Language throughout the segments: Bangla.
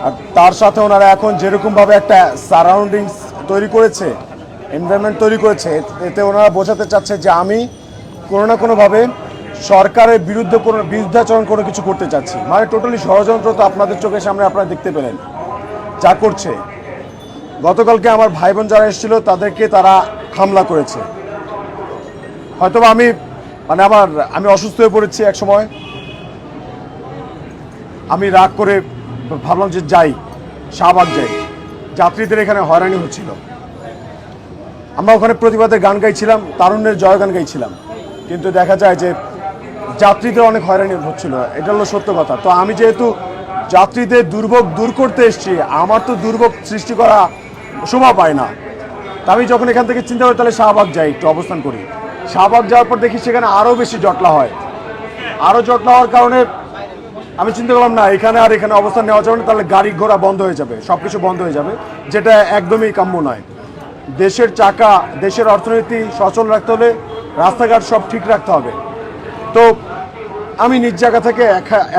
আর তার সাথে ওনারা এখন যেরকমভাবে একটা সারাউন্ডিংস তৈরি করেছে, এনভায়রনমেন্ট তৈরি করেছে, এতে ওনারা বোঝাতে চাচ্ছে যে আমি কোনো না কোনোভাবে সরকারের বিরুদ্ধে কোনো বিরুদ্ধাচরণ কোনো কিছু করতে চাচ্ছি। মানে টোটালি ষড়যন্ত্র তো আপনাদের চোখের সামনে আপনারা দেখতে পেলেন যা করছে। গতকালকে আমার ভাই বোন যারা এসেছিল তাদেরকে তারা হামলা করেছে। হয়তোবা আমি অসুস্থ হয়ে পড়েছি এক সময়, আমি রাগ করে ভাবলাম যে যাই, শাহবাগ যাই। যাত্রীদের এখানে হয়রানি হচ্ছিল, আমরা ওখানে প্রতিবাদের গান গাইছিলাম, তারুণ্যের জয়গান গাইছিলাম, কিন্তু দেখা যায় যে যাত্রীদের অনেক হয়রানি হচ্ছিল। এটা হলো সত্য কথা। তো আমি যেহেতু যাত্রীদের দুর্ভোগ দূর করতে এসেছি, আমার তো দুর্ভোগ সৃষ্টি করা শোভা পায় না। তা আমি যখন এখান থেকে চিন্তা করি তাহলে শাহবাগ যাই, একটু অবস্থান করি। শাহবাগ যাওয়ার পর দেখি সেখানে আরও বেশি জটলা হয়। আরও জটলা হওয়ার কারণে আমি চিন্তা করলাম না, এখানে অবস্থান নেওয়া যাবে না, তাহলে গাড়ি ঘোড়া বন্ধ হয়ে যাবে, সব কিছু বন্ধ হয়ে যাবে, যেটা একদমই কাম্য নয়। দেশের চাকা, দেশের অর্থনীতি সচল রাখতে হলে রাস্তাঘাট সব ঠিক রাখতে হবে। তো আমি নিজ জায়গা থেকে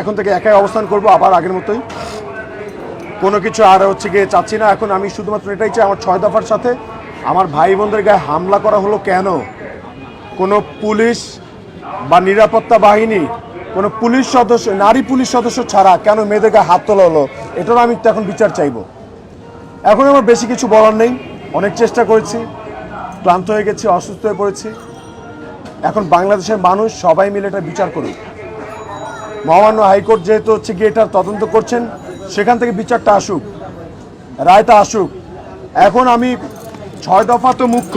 এখন থেকে একাই অবস্থান করব, আবার আগের মতোই। কোনো কিছু আর গিয়ে চাচ্ছি না। এখন আমি শুধুমাত্র এটাই চাই, আমার 6 দফার সাথে আমার ভাই বোনদের গায়ে হামলা করা হলো কেন? কোনো পুলিশ বা নিরাপত্তা বাহিনী, কোনো পুলিশ সদস্য, নারী পুলিশ সদস্য ছাড়া কেন মেয়েদের গায়ে হাত তোলা হলো? এটারও আমি এখন বিচার চাইব। এখন আমার বেশি কিছু বলার নেই, অনেক চেষ্টা করেছি, ক্লান্ত হয়ে গেছি, অসুস্থ হয়ে পড়েছি। এখন বাংলাদেশের মানুষ সবাই মিলে এটা বিচার করুক। মহামান্য হাইকোর্ট যেহেতু গিয়ে এটার তদন্ত করছেন, সেখান থেকে বিচারটা আসুক, রায়টা আসুক। এখন আমি 6 দফা তো মুখ্য,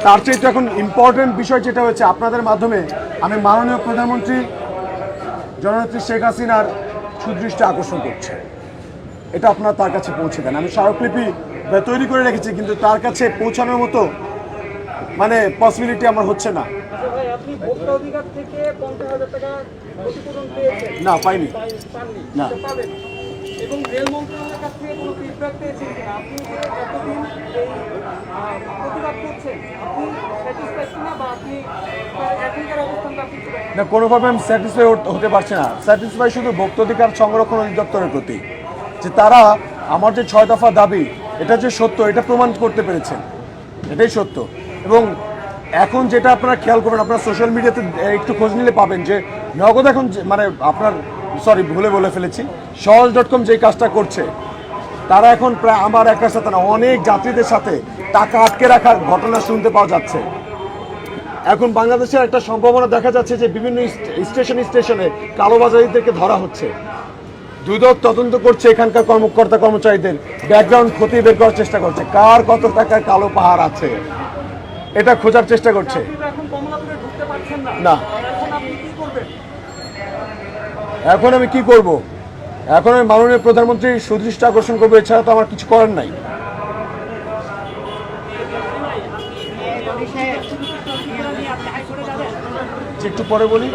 তার চেয়ে এখন ইম্পর্টেন্ট বিষয় যেটা হচ্ছে, আপনাদের মাধ্যমে আমি মাননীয় প্রধানমন্ত্রী জননেত্রী শেখ হাসিনার সুদৃষ্টি আকর্ষণ করছে। এটা আপনারা তার কাছে পৌঁছে দেন। আমি স্মারকলিপি তৈরি করে রেখেছি, কিন্তু তার কাছে পৌঁছানোর মতো পসিবিলিটি আমার হচ্ছে না। না, পাইনি। না, এবং রেল মন্ত্রণালয়ের কাছ থেকে কোনো ফিডব্যাক পেয়েছেন কিনা? আপনি যে এতদিন এই প্রতিবাদ করছেন, আপনি স্যাটিসফাইড কিনা, বা আপনি এখনকার অবস্থানটা আপনি না, কোনোভাবে আমি স্যাটিসফাই হতে পারছি না। স্যাটিসফাই শুধু ভোক্তা অধিকার সংরক্ষণ অধিদপ্তরের প্রতি, যে তারা আমার যে 6 দফা দাবি, এটা যে সত্য, এটা প্রমাণ করতে পেরেছেন, এটাই সত্য। এবং এখন যেটা আপনারা খেয়াল করবেন, আপনারা সোশ্যাল মিডিয়াতে একটু খোঁজ নিলে পাবেন যে নগদ এখন ভুলে বলে ফেলেছি, সহজ.com যে কাজটা করছে, তারা এখন প্রায় আমার একার সাথে না, অনেক যাত্রীদের সাথে টাকা আটকে রাখার ঘটনা শুনতে পাওয়া যাচ্ছে। এখন বাংলাদেশের একটা সম্ভাবনা দেখা যাচ্ছে যে বিভিন্ন স্টেশনে কালোবাজারিদেরকে ধরা হচ্ছে। দুদক তদন্ত করছে, এখানকার কর্মকর্তা কর্মচারীদের ব্যাকগ্রাউন্ড খতিয়ে বের করার চেষ্টা করছে, কার কত টাকার কালো পাহাড় আছে এটা খোঁজার চেষ্টা করছে। না, এখন আমি কি করব? এখন আমি মাননীয় প্রধানমন্ত্রীর সুদৃষ্টি আকর্ষণ করবো, এছাড়া তো আমার কিছু করার নাই। একটু পরে বলি।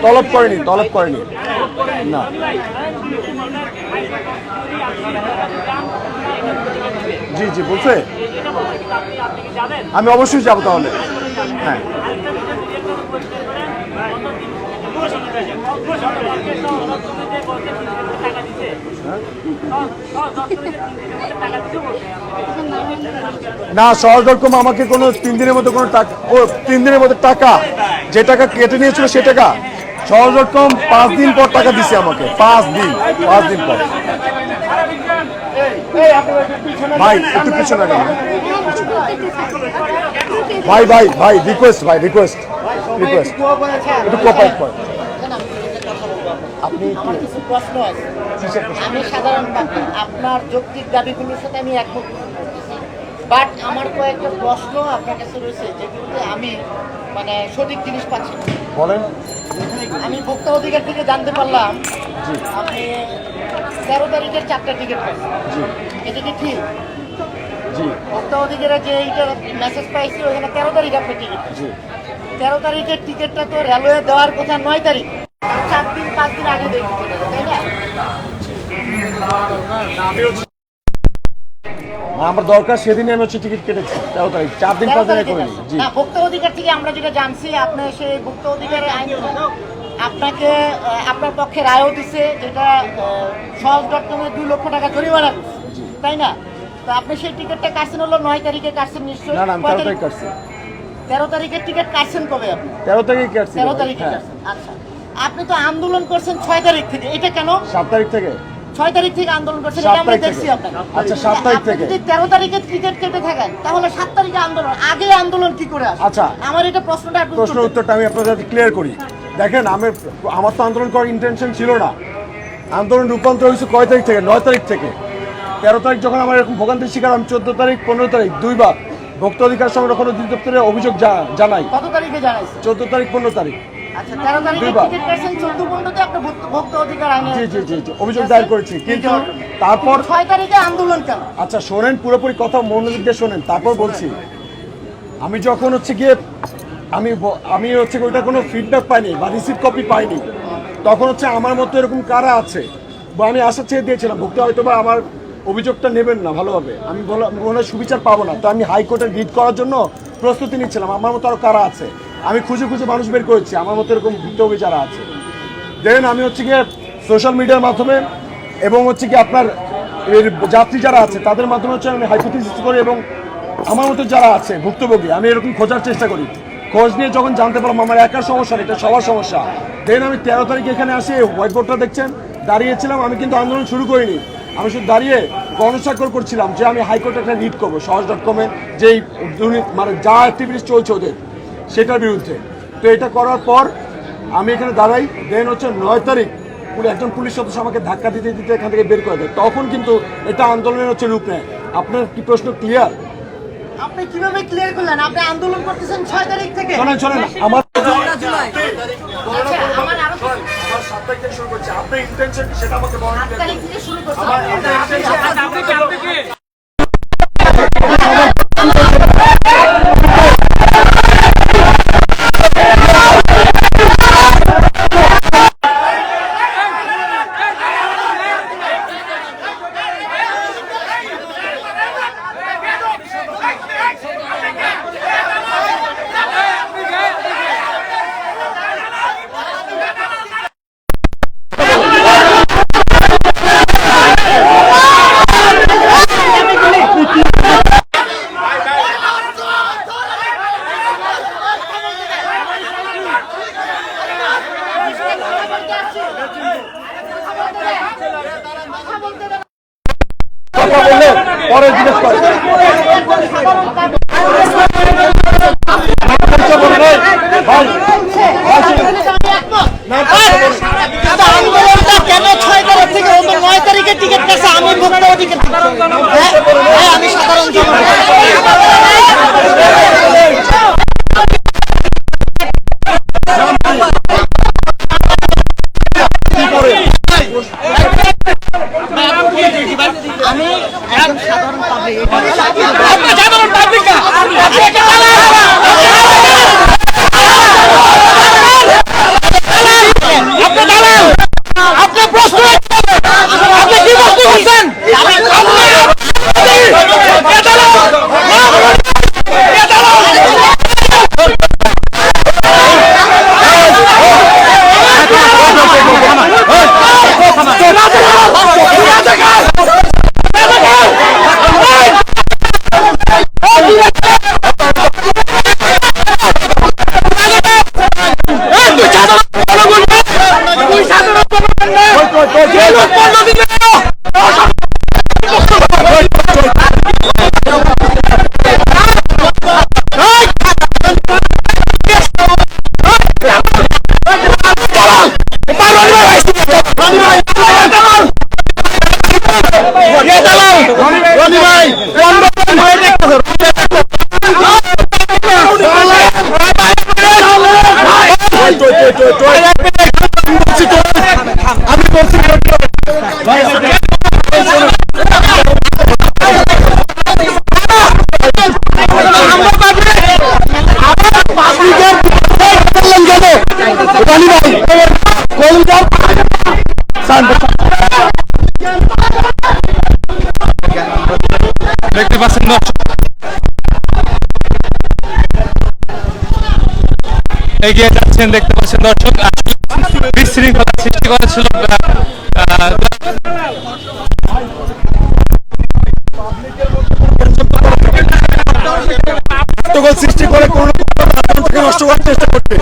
তলব করেনি না। জি বলছে, আমি অবশ্যই যাবো তাহলে। হ্যাঁ, না, সহজ.com আমাকে কোনো 3 দিনের মধ্যে কোনো টাকা, 3 দিনের মধ্যে টাকা, যে টাকা কেটে নিয়েছিল সে টাকা সহজ.com 5 দিন পর টাকা দিছে আমাকে। 5 দিন পর। ভাই একটু পিছনে গেল। ভাই রিকোয়েস্ট একটু কোঅপারেট করেন। আপনি আমার কিছু প্রশ্ন আছে। আমি সাধারণ আপনার যৌক্তিক দাবিগুলোর সাথে আমি একমত করতেছি, বাট আমার কয়েকটা প্রশ্ন আপনার কাছে রয়েছে যেগুলোতে আমি সঠিক জিনিস পাচ্ছি না। বলেন। আমি ভোক্তা অধিকার থেকে জানতে পারলাম আপনি 13 তারিখের 4টা টিকিট পাইছেন, এটা কি ঠিক? জি, ভোক্তা অধিকারের যে এইটা মেসেজ পাইছি ওখানে 13 তারিখ আপনি টিকিট পাইছেন। 13 তারিখের টিকিটটা তো রেলওয়ে দেওয়ার কথা 9 তারিখ, 4-5 দিন আগে দেখি, তাই না? আমার দরকার সেদিনই আমি হচ্ছে টিকিট কেটেছি 13 তারিখ, 4 দিন 5 দিন করিনি। জি না, ভোক্তা অধিকার থেকে আমরা যেটা জানছি আপনি সেই ভোক্তা অধিকারের আইন আপনাকে আপনার পক্ষে রায়ও দিছে, যেটা সহজ.কমে 2 লক্ষ টাকা জরিমানা করছে, তাই না? তো আপনি সেই টিকিটটা কাটছেন হলো 9 তারিখে কাটছেন নিশ্চয়ই? না না, আমি 13 তারিখ কাটছি। 13 তারিখের টিকিট কাটছেন কবে আপনি? 13 তারিখে কাটছি। 13 তারিখে হ্যাঁ, কাটছেন। আচ্ছা, আপনি তো আন্দোলন করছেন 6 তারিখ থেকে, এটা কেন? 7 তারিখ থেকে। 6 তারিখ থেকে আন্দোলন করছেন, 7 এটা আমরা তারিখ দেখছি থেকে। আপনাকে। আচ্ছা, 7 তারিখ আপনি থেকে। যদি 13 তারিখে টিকিট কেটে থাকেন তাহলে 7 তারিখে আন্দোলন, আগে আন্দোলন কি করে আসে? আচ্ছা, আমার এটা প্রশ্নটা একটু উত্তর প্রশ্নের দেন। উত্তরটা আমি আপনার সাথে ক্লিয়ার করি। দেখেন, আমার তো আন্দোলন করার ইন্টেনশন ছিল না। আন্দোলন রূপান্তর হয়েছে কয় তারিখ থেকে? 9 তারিখ থেকে। 13 তারিখ যখন আমার এরকম ভোগান্তির শিকার, আমি 14 তারিখ 15 তারিখ 2 বার ভোক্তা অধিকার সংরক্ষণ অধিদপ্তরে অভিযোগ জানাই। কত তারিখে জানাইছেন? 14 তারিখ 15 তারিখ। আচ্ছা, 13 তারিখে দুইবার। টিকিট কাটছেন, 14 15 আপনি ভোক্তা অধিকার আইনে জি জি জি জি, অভিযোগ দায়ের করেছি, কিন্তু তারপর 6 তারিখে আন্দোলন কেন? আচ্ছা শোনেন, পুরোপুরি কথা মনোযোগ দিয়ে শোনেন, তারপর বলছি। আমি যখন হচ্ছে গিয়ে আমি হচ্ছে ওইটা কোনো ফিডব্যাক পাইনি বা রিসিভ কপি পাইনি, তখন হচ্ছে আমার মতো এরকম কারা আছে বা আমি আশা ছেড়ে দিয়েছিলাম ভোক্তা হয়তো বা আমার অভিযোগটা নেবেন না ভালোভাবে, আমি মনে হয় সুবিচার পাবো না। তো আমি হাইকোর্টে রিট করার জন্য প্রস্তুতি নিচ্ছিলাম। আমার মতো আরও কারা আছে আমি খুঁজে খুঁজে মানুষ বের করেছি, আমার মতো এরকম ভুক্তভোগী যারা আছে। দেন আমি হচ্ছে গিয়ে সোশ্যাল মিডিয়ার মাধ্যমে এবং হচ্ছে কি আপনার এর যাত্রী যারা আছে তাদের মাধ্যমে হচ্ছে আমি হাইপোথিসিস করি, এবং আমার মতো যারা আছে ভুক্তভোগী আমি এরকম খোঁজার চেষ্টা করি। খোঁজ নিয়ে যখন জানতে পারলাম আমার একার সমস্যা না, এটা সবার সমস্যা, দেন আমি 13 তারিখে এখানে আসি। হোয়াইট বোর্ডটা দেখছেন, দাঁড়িয়েছিলাম। আমি কিন্তু আন্দোলন শুরু করিনি, আমি শুধু দাঁড়িয়ে গণস্বাক্ষর করছিলাম যে আমি হাইকোর্টে একটা রিট করবো সহজ.কমে যেই মানে যা অ্যাক্টিভিটিস চলছে ওদের সেটার বিরুদ্ধে। তো এটা করার পর আমি এখানে দাঁড়াই। দেন হচ্ছে 9 তারিখ একজন পুলিশ সদস্য আমাকে ধাক্কা দিতে দিতে এখান থেকে বের করে দেয়। তখন কিন্তু এটা আন্দোলনের হচ্ছে রূপ নেয়। আপনার কি প্রশ্ন ক্লিয়ার? আপনি কিভাবে ক্লিয়ার করলেন? আপনি আন্দোলন করতেছেন 6 তারিখ থেকে। শোনেন শোনেন, আমার আচ্ছা, আমার আরো 7 তারিখ থেকে শুরু করছে। আপনার ইন্টেনশন সেটা আমাকে বলেন। 8 তারিখ থেকে শুরু করছেন। আমার intention- কথা বললে পরে জিজ্ঞেস করে। আন্দোলনটা কেন 6 তারিখ থেকে হতো? 9 তারিখে টিকিট কাটছে, আমি ভোক্তা অধিকার, আমি সাধারণ আমি একজন সাধারণ পাবলিক। আপনি প্রশ্ন আপনি কি বলতে বলছেন? ব্যক্তি এগিয়ে যাচ্ছেন দেখতে পাচ্ছেন দর্শক। আসলে বিশৃঙ্খলা সৃষ্টি করেছিল সৃষ্টি করে কোনো নষ্ট করার চেষ্টা করছে।